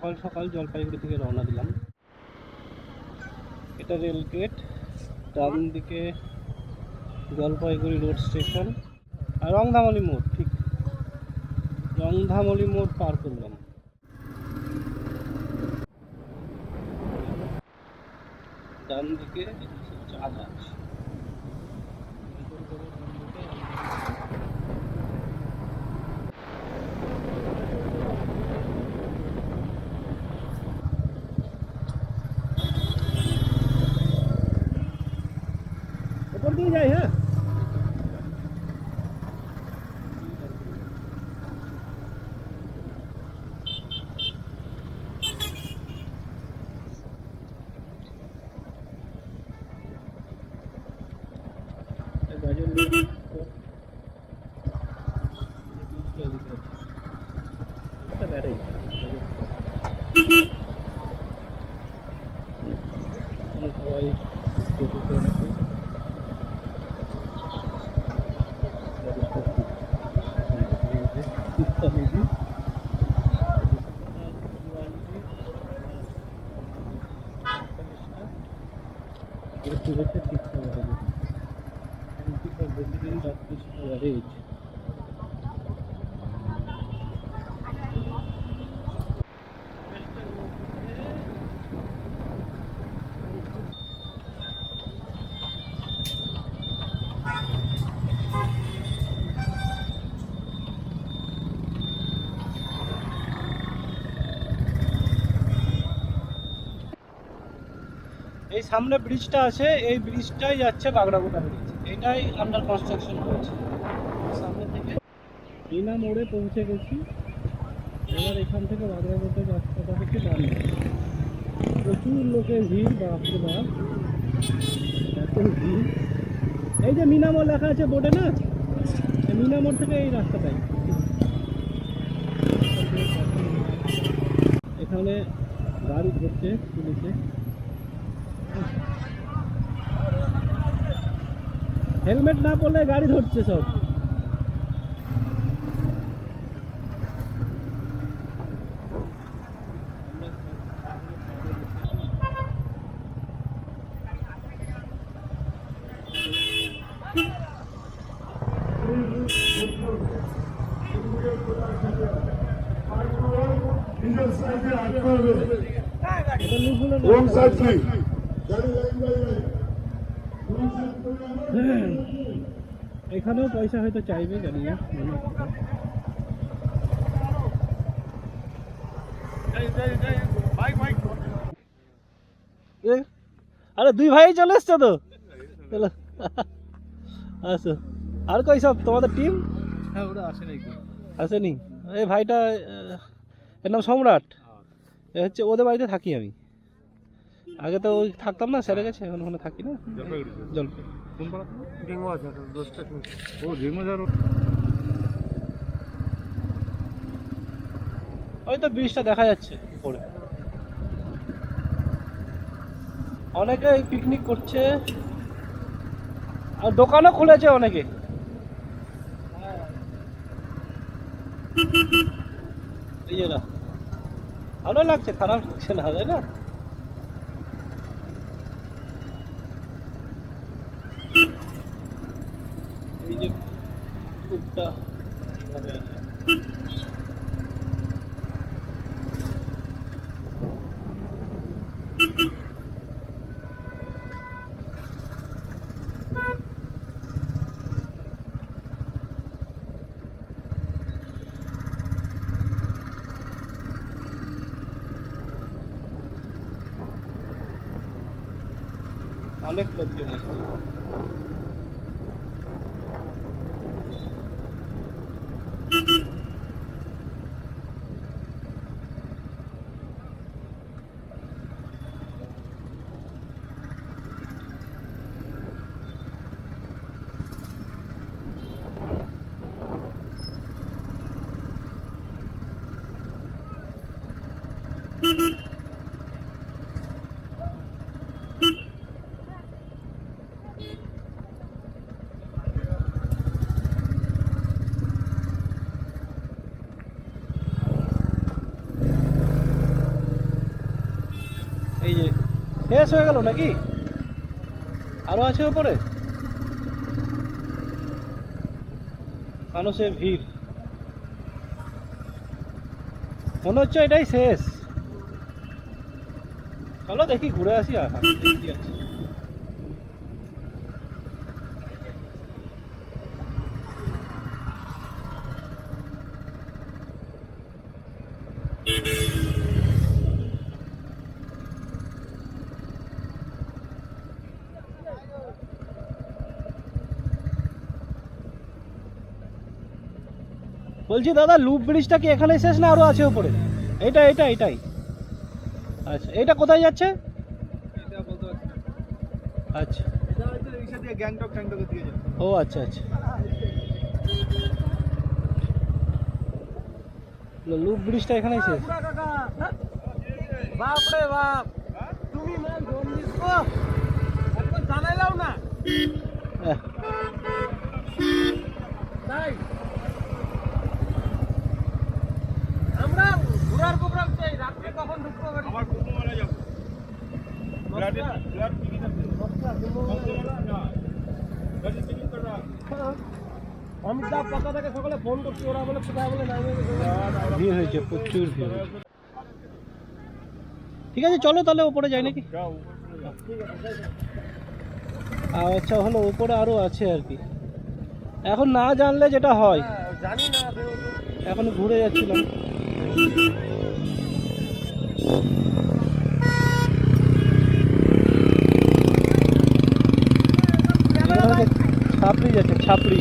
সকাল সকাল জলপাইগুড়ি থেকে রওনা দিলাম। এটা রেল গেট, ডান দিকে জলপাইগুড়ি রোড স্টেশন আর রংধামলি মোড়। ঠিক রংধামলি মোড় পার করলাম। ডান দিকে চা গাছ। ওপর দিয়ে যাই। হ্যাঁ, এই সামনে ব্রিজটা আছে, এই ব্রিজটাই যাচ্ছে বাগড়াগোটা ব্রিজ। এটাই আন্ডার কনস্ট্রাকশন হয়েছে। সামনে থেকে বিনা মোড়ে পৌঁছে গেছি। এবার এখান থেকে বাগড়াগোটার রাস্তাটা হচ্ছে ডান। প্রচুর লোকের ভিড়, বাপরে বাপ, এত ভিড়। এই যে মিনামোড় লেখা আছে বোর্ডে না, এই মিনামোড় থেকে এই রাস্তাটাই। এখানে গাড়ি ধরছে পুলিশে। হেলমেট না পরলে গাড়ি ধরছে সব। এখানেও পয়সা হয়তো চাইবে, জানি না। আরে দুই ভাই চলে এসছো তো, চলো আসো। আর কই সব তোমাদের টিম? হ্যাঁ, ওরা আসে নাকি? আসেনি? এই ভাইটা, এর নাম সম্রাট। এ হচ্ছে, ওদের বাড়িতে থাকি আমি। আগে তো ওই থাকতাম না, সেরে গেছে, এখন ওখানে থাকি না। জলপাইগুড়ি কোন পাড়া? ঢেঙ্গুয়াঝাড়, 10টা। ও ঢেঙ্গুয়াঝাড়। ওই তো ব্রিজটা দেখা যাচ্ছে উপরে। অনেকে পিকনিক করছে আর দোকানও খুলেছে অনেকে। এই যে না, ভালো লাগছে, খারাপ লাগছে না, তাই না? এই যে কূপটা অনেক লোকজন এসেছে। শেষ হয়ে গেল নাকি? আরো আছে উপরে? মানুষের ভিড়, মনে হচ্ছে এটাই শেষ। চলো দেখি, ঘুরে আসি। আর কি আছে। বলছি দাদা, লুপ ব্রিজটা কি এখানেই শেষ না আরো আছে উপরে? এটাই। আচ্ছা, এটা কোথায় যাচ্ছে? এটা বলতে পারছি না। আচ্ছা, এটা হচ্ছে রিক্সা দিয়ে গ্যাংটকের দিকে যাবে। ও আচ্ছা। লুপ ব্রিজটা এখানেই শেষ। বাপ রে বাপ, তুমি মাল জল দিছো একবার জানাইলাও না। আহ, তাই আমরা ঘোরার প্রোগ্রাম চাই, রাত্রে কখন ঢুকবো? আমার কুম্ভমেলা যাবো। অমিতাভ কথা থেকে সকালে ফোন করছি, ওরা বলে কোথায়, বলে ভিড় হয়েছে, প্রচুর ভিড় হয়েছে। ঠিক আছে, চলো তাহলে উপরে যাই নাকি? আচ্ছা, হলো উপরে আরো আছে আর কি। এখন না জানলে যেটা হয়, জানি না। এখন ঘুরে যাচ্ছিলাম। ছাপড়ি যাচ্ছে, ছাপড়ি।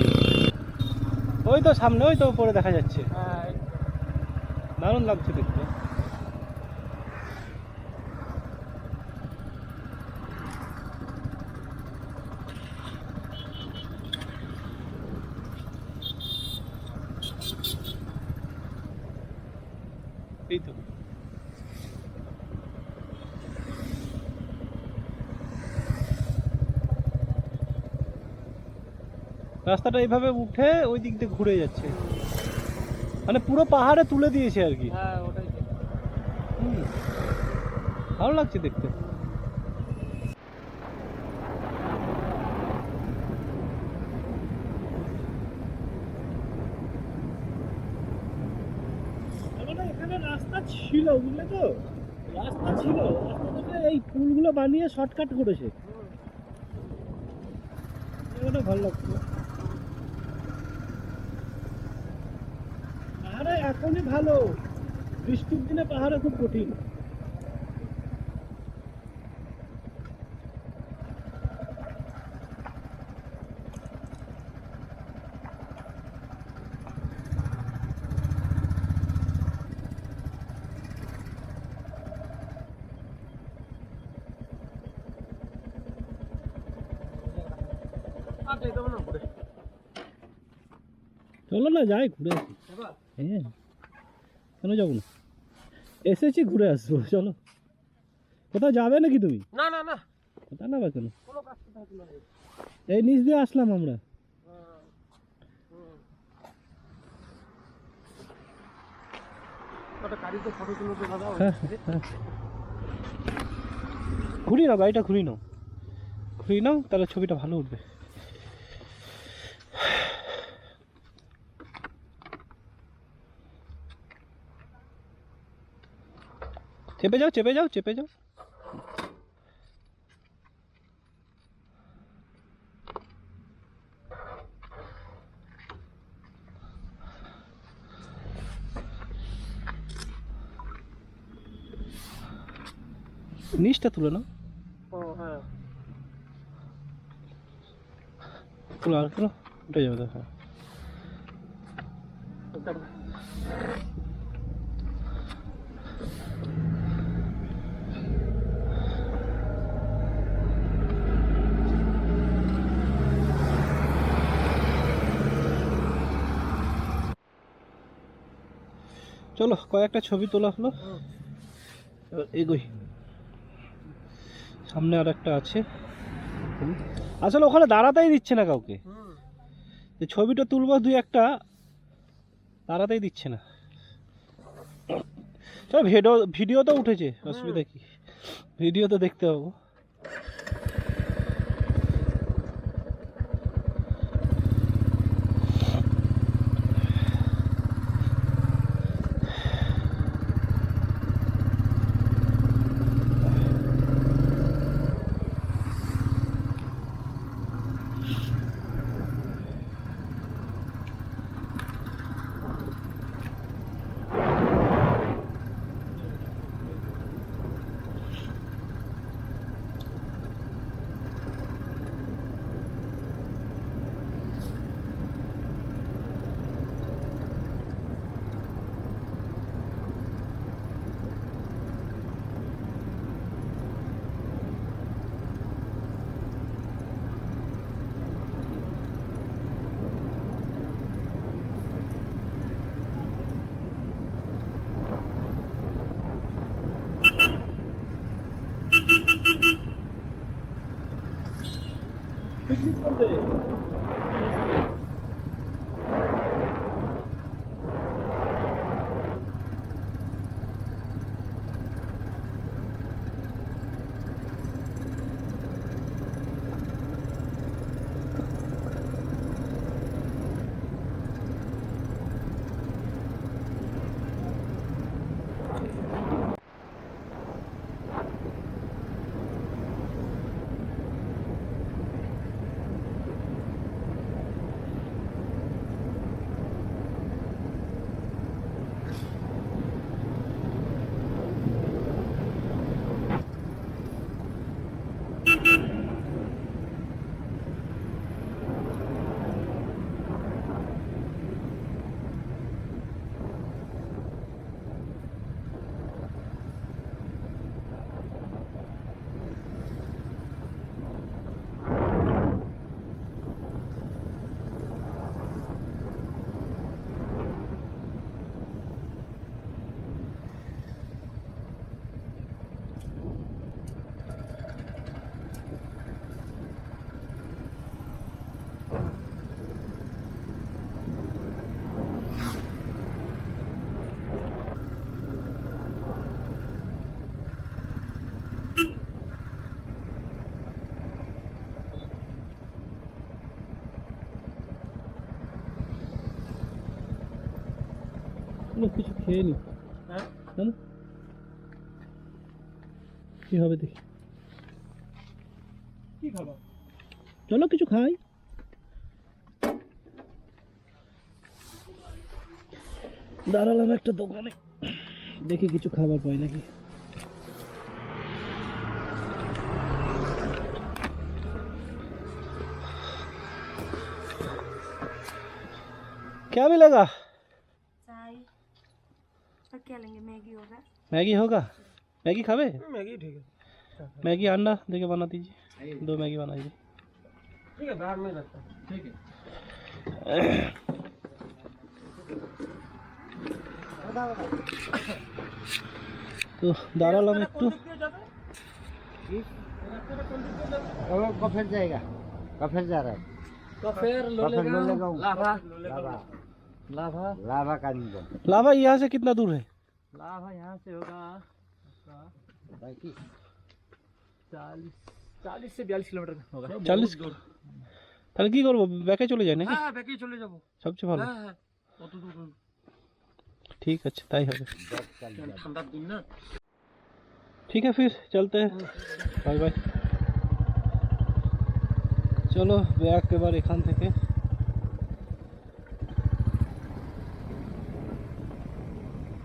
ওই তো সামনে, ওই তো উপরে দেখা যাচ্ছে। দারুণ লাগছে দেখতে। এই তো রাস্তাটা এইভাবে উঠে ওই দিক দিয়ে ঘুরে যাচ্ছে, মানে পুরো পাহাড়ে তুলে দিয়েছে আর কি। হ্যাঁ, ওটাই। হুম, ভালো লাগছে দেখতে। এখানে রাস্তা ছিল, বুঝলে তো, রাস্তা ছিল, রাস্তাটাকে এই পুলগুলো বানিয়ে শর্টকাট করেছে। এটা ভালো লাগছে। পাহাড়ে এখনই ভালো, বৃষ্টির দিনে পাহাড়ে খুব কঠিন। চলো না যাই, ঘুরে আসি। হ্যাঁ, কেন যাবো না, এসেছি ঘুরে আসবো। চলো, কোথাও যাবে নাকি তুমি? না না না, কোথাও না, বা কেন? কোনো কাজ থাকলো না। এই নিচ দিয়ে আসলাম আমরা। ওটা গাড়িতে ফটো তুলে তো দাদা। হ্যাঁ, ঘুরিয়ে নাও গাড়িটা, ঘুরিয়ে নাও, তাহলে ছবিটা ভালো উঠবে। চেপে যাও। নিচটা তুলে নাও। ও হ্যাঁ, তুলো আর তুলো, উঠে যাবে তো। হ্যাঁ, চলো কয়েকটা ছবি তোলা হলো, এবার এগোই। সামনে আর একটা আছে, আসলে ওখানে দাঁড়াতেই দিচ্ছে না কাউকে। যে ছবিটা তুলবো দুই একটা, দাঁড়াতেই দিচ্ছে না। চলো ভিডিও তো উঠেছে, অসুবিধা কি, ভিডিও তো দেখতে পাবো। পিকনিক করতে কিছু খেয়ে নি। হ্যাঁ জানো কি হবে দেখি, কি খাবো? চলো কিছু খাই। দাঁড়ালাম একটা দোকানে, দেখি কিছু খাবার পাই নাকি। क्या मिलेगा? चाय और क्या लेंगे? मैगी होगा। मैगी होगा? मैगी खावे? मैगी ठीक है, मैगी अंडा देके बना दीजिए, 2 मैगी बना दीजिए। ठीक है, बाहर में रखता हूँ। ठीक है। তো দাঁড়ালাম একটু। कफेर जाएगा, कफेर जा रहा है, कफेर कफेर लो लेगा, लाभा लाभा लाभा लाभा का नहीं बोल लाभा यहाँ से कितना दूर है? लाभा यहाँ से होगा भाई की 40 से 42 किलोमीटर होगा। 40? তাহলে কি করবো, ব্যাকে চলে যায় নাকি? হ্যাঁ ব্যাকেই চলে যাবো। সবচেয়ে ভালো। হ্যাঁ হ্যাঁ, কত দূর? ठीक আছে, তাই হবে। ঠান্ডার দিন না। ठीक है फिर चलते हैं, बाय बाय। চলো ব্যাক এবার এখান থেকে।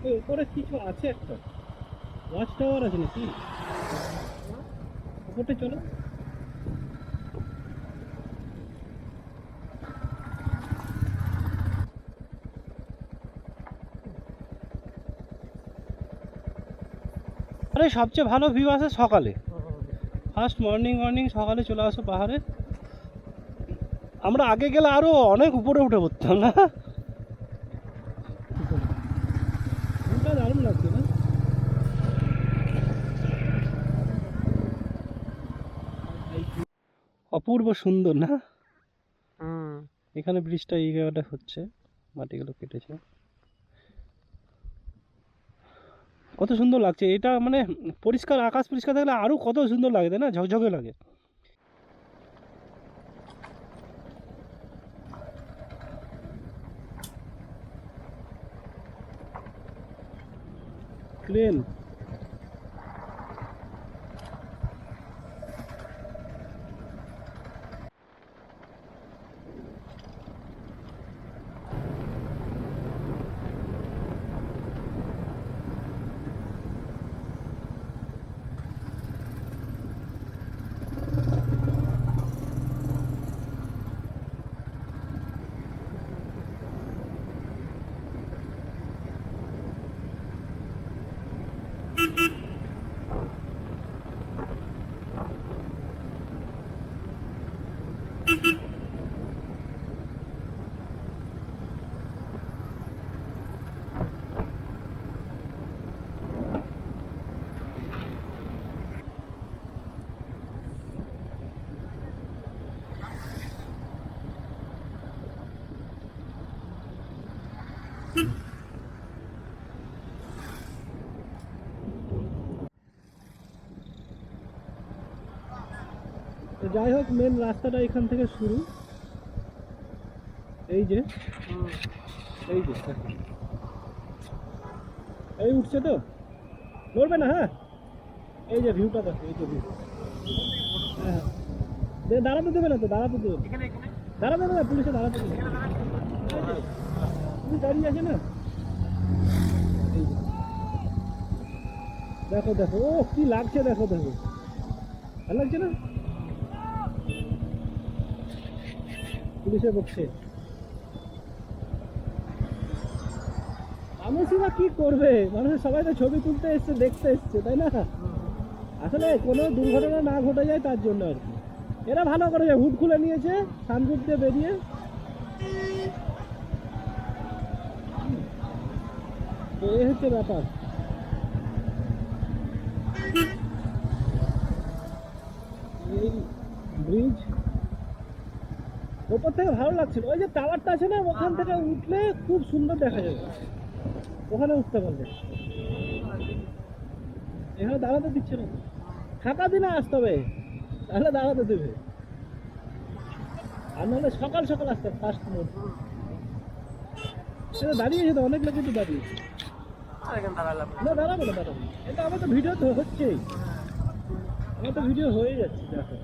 ওই উপরে কিছু আছে, একটা ওয়াচ টাওয়ার আছে নাকি? উপরে চলো। আরে সবচেয়ে ভালো ভিউ আছে সকালে, ফার্স্ট মর্নিং সকালে চলে আসো পাহাড়ে। আমরা আগে গেলে আরো অনেক উপরে উঠে পড়তাম না? ভিউটা দারুণ লাগছে না? অপূর্ব সুন্দর না? এখানে ব্রিজটা এই জায়গাটা হচ্ছে, মাটিগুলো কেটেছে। কত সুন্দর লাগছে এটা, মানে পরিষ্কার আকাশ পরিষ্কার থাকলে আরও কত সুন্দর লাগে, তাই না? ঝকঝকে লাগে। ক্রেন, তো যাই হোক মেন রাস্তাটা এখান থেকে শুরু, এই যে এই যে এই উঠছে তো, নড়বে না। হ্যাঁ এই যে ভিউটা দেখো, এই যে ভিউ। হ্যাঁ দাঁড়াতে দেবে না তো, দাঁড়াতে দেবে, দাঁড়াতে দেবে না, পুলিশে দাঁড়াতে দেবে। পুলিশ দাঁড়িয়ে আছে না, এই যে। দেখো দেখো, ও কি লাগছে দেখো দেখো, ভালো লাগছে না? পুলিশে বকছে। মানুষরা কি করবে, মানুষের সবাই তো ছবি তুলতে এসছে, দেখতে এসছে, তাই না? আসলে কোনো দুর্ঘটনা না ঘটে যায় তার জন্য আর কি। এরা ভালো করেছে, হুড খুলে নিয়েছে সানরুফ দিয়ে বেরিয়ে। তো এই হচ্ছে ব্যাপার। এই ব্রিজ ওপর থেকে ভালো লাগছিল, ওই যে টাওয়ারটা আছে না, ওখান থেকে উঠলে খুব সুন্দর দেখা যাবে, ওখানে উঠতে পারবে। এখানে দাঁড়াতে দিচ্ছে না, ফাঁকা দিনে আসতে হবে, তাহলে দাঁড়াতে দেবে, আর নাহলে সকাল সকাল আসতে ফার্স্ট মোড। সেটা দাঁড়িয়েছে তো, অনেক লোকই তো দাঁড়িয়েছে। না দাঁড়াবো না, দাঁড়াবো, এটা আমার তো ভিডিও তো হচ্ছেই, আমার তো ভিডিও হয়ে যাচ্ছে। দেখো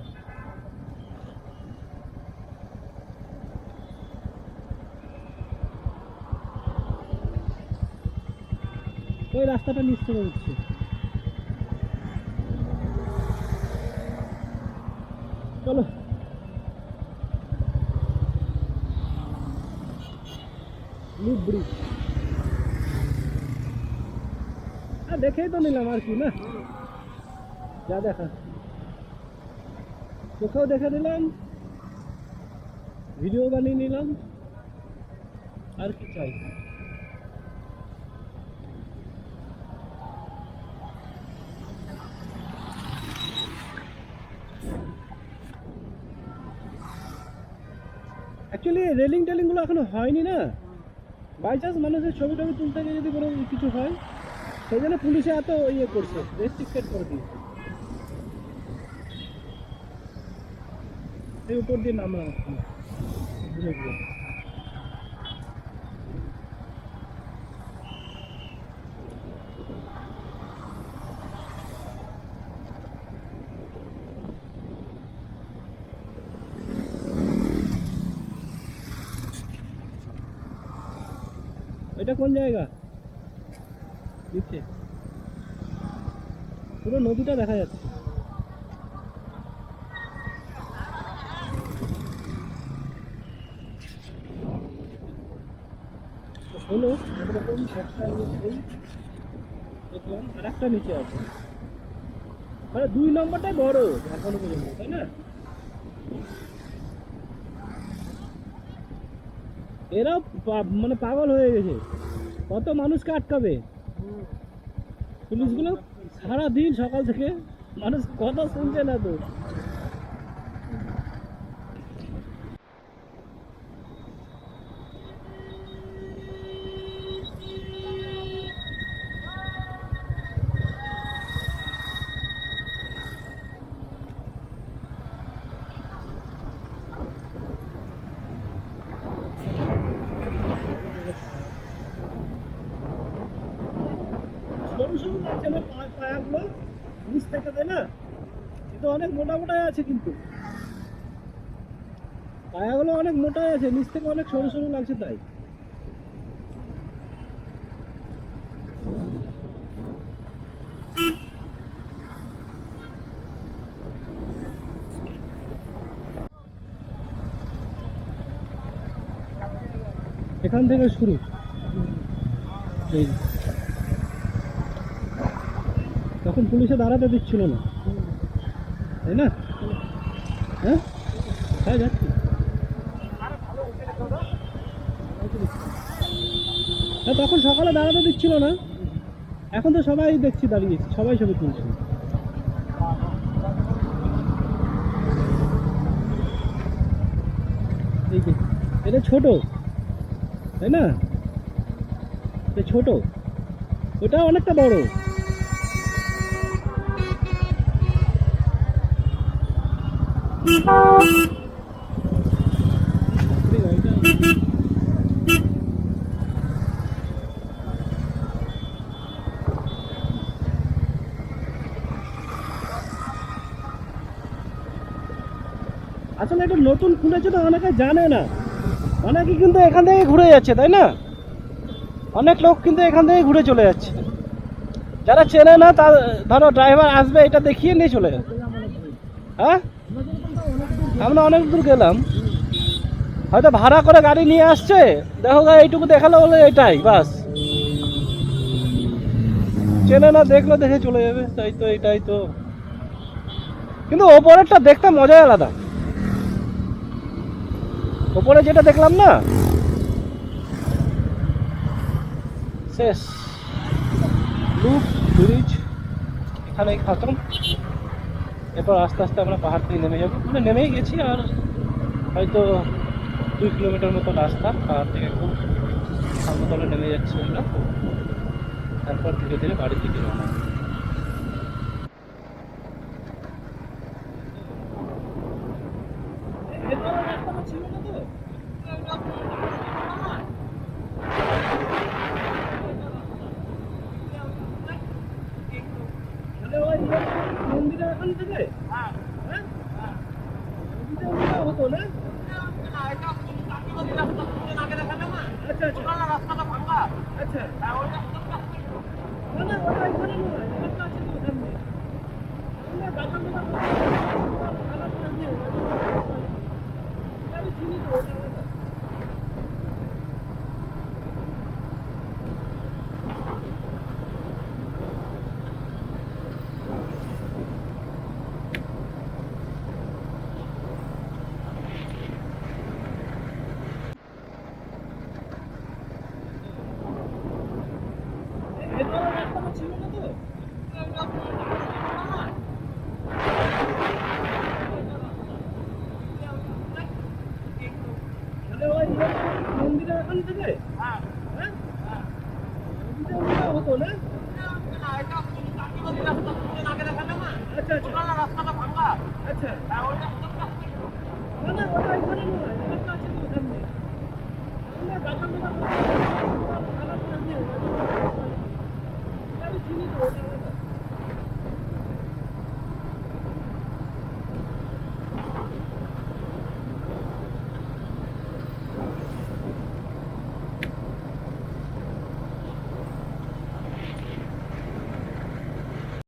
ওই রাস্তাটা নিশ্চয় হচ্ছে। চলো লুপ ব্রিজ দেখেই তো নিলাম আর কি, না যা দেখা চোখেও দেখে দিলাম, ভিডিও বানিয়ে নিলাম, আর কি চাই। অ্যাকচুয়ালি রেলিং টেলিংগুলো এখনো হয়নি না, বাই চান্স মানুষের ছবি টবি তুলতে গিয়ে যদি কোনো কিছু হয়, সেই জন্য পুলিশে এত ইয়ে করছে, রেস্ট্রিক্টেড করে দিয়েছে। এই উপর দিয়ে নামলাম ঘুরে ঘুরে। এটা কোন জায়গা নিচে, পুরো নদীটা দেখা যাচ্ছে। হলো এরকম একটা নিচেই দেখলাম, আর একটা নিচে আছে, মানে 2 নম্বরটাই বড় এখনো পর্যন্ত, তাই না? এরা মানে পাগল হয়ে গেছে, কত মানুষকে আটকাবে পুলিশগুলো, সারাদিন সকাল থেকে মানুষ কথা শুনছে না তো। যাচ্ছে না পায়াগুলো নিচ থেকে, তাই না? কিন্তু অনেক মোটা মোটাই আছে, কিন্তু পায়াগুলো অনেক মোটাই আছে, নিচ থেকে অনেক সরু সরু লাগছে তাই। এখান থেকে শুরু, এই তখন পুলিশে দাঁড়াতে দিচ্ছিল না, তাই না? হ্যাঁ হ্যাঁ যাচ্ছি। হ্যাঁ তখন সকালে দাঁড়াতে দিচ্ছিল না, এখন তো সবাই দেখছি দাঁড়িয়েছি, সবাই ছবি তুলছে। এই যে এটা ছোট, তাই না? এটা ছোট, ওটা অনেকটা বড়। আসলে এটা নতুন খুলেছে তো, অনেকে জানে না, অনেকে কিন্তু এখান থেকে ঘুরে যাচ্ছে, তাই না? অনেক লোক কিন্তু এখান থেকে ঘুরে চলে যাচ্ছে, যারা চেনে না তা ধরো ড্রাইভার আসবে এটা দেখিয়ে নিয়ে চলে যাবে। হ্যাঁ আমরা অনেক দূর গেলাম, হয়তো ভাড়া করে গাড়ি নিয়ে আসছে, দেখো এইটুকু দেখালো বলে এটাই বাস, চেনে না, দেখলো দেখে চলে যাবে, তাই তো এটাই তো। কিন্তু ওপরেরটা দেখতে মজাই আলাদা, ওপরে যেটা দেখলাম না, শেষ লুপ ব্রিজ এখানেই খতম। এরপর আস্তে আস্তে আমরা পাহাড় থেকে নেমে যাবো, মানে নেমেই গেছি, আর হয়তো 2 কিলোমিটার মতো রাস্তা পাহাড় থেকে খুব সামনে নেমে যাচ্ছি আমরা, তারপর ধীরে ধীরে বাড়ির দিকে রওনা। মন্দিরে এখান থেকে হতো না? আচ্ছা আচ্ছা আচ্ছা, না না ওটা এখানে নয়, এটা আছে তো ওখানে। আমরা বাগান বাগান খারাপ লাগছে, আমি চিনি তো ওটা। ভেতরে রাস্তাটা ছিল না তো? তাহলে ওই মন্দিরে এখান থেকে মন্দিরে হতো না? আচ্ছা আচ্ছা আচ্ছা, না না ওটা এখানে নয়, এটা আছে তো ওখানে। আমরা বাগান বাগান খারাপ লাগছে, আমি চিনি তো ওটা।